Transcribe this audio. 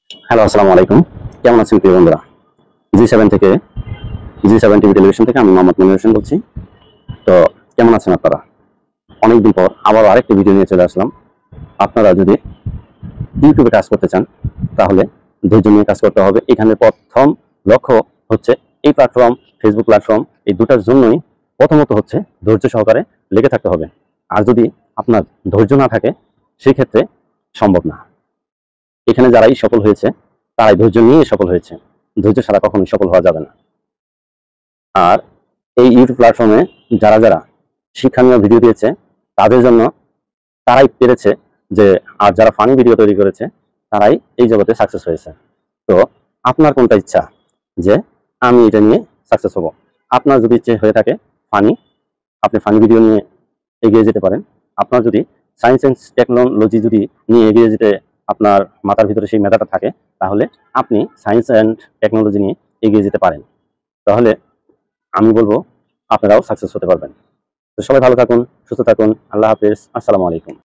Hello, আসসালামু আলাইকুম। কেমন আছেন প্রিয় বন্ধুরা? জি7 থেকে জি7 টিভি টেলিভিশন থেকে আমি মোহাম্মদ মনির হোসেন বলছি। তো কেমন আছেন আপনারা? অনেকদিন পর আবারও আরেকটি ভিডিও নিয়ে চলে আসলাম। আপনারা যদি ইউটিউবে কাজ করতে চান তাহলে ধৈর্য নিয়ে কাজ করতে হবে। এখানে প্রথম লক্ষ্য হচ্ছে এই প্ল্যাটফর্ম, ফেসবুক প্ল্যাটফর্ম এই দুটার জন্যই প্রথমত হচ্ছে ধৈর্য সহকারে লেগে থাকতে হবে। আর যদি আপনার ধৈর্য না থাকে সেক্ষেত্রে সম্ভব না। এখানে যারাই সফল হয়েছে তারাই ধৈর্য নিয়ে সফল হয়েছে। ধৈর্য ছাড়া কখনোই সফল হওয়া যাবে না। আর এই ইউটিউব প্ল্যাটফর্মে যারা শিক্ষণীয় ভিডিও দিয়েছে তাদের জন্য তারাই পেরেছে যে, আর যারা ফানি ভিডিও তৈরি করেছে তারাই এই জগতে সাকসেস হয়েছে। তো আপনার কোনটা ইচ্ছা যে আমি এটা নিয়ে সাকসেস হব? আপনার যদি ইচ্ছে হয়ে থাকে ফানি, আপনি ফানি ভিডিও নিয়ে এগিয়ে যেতে পারেন। আপনার যদি সায়েন্স অ্যান্ড টেকনোলজি যদি নিয়ে এগিয়ে যেতে আপনার মাথার ভিতরে সেই মেধাটা থাকে, তাহলে আপনি সায়েন্স অ্যান্ড টেকনোলজি নিয়ে এগিয়ে যেতে পারেন। তাহলে আমি বলব আপনারাও সাকসেস হতে পারবেন। তো সবাই ভালো থাকুন, সুস্থ থাকুন। আল্লাহ হাফেজ। আসসালামু আলাইকুম।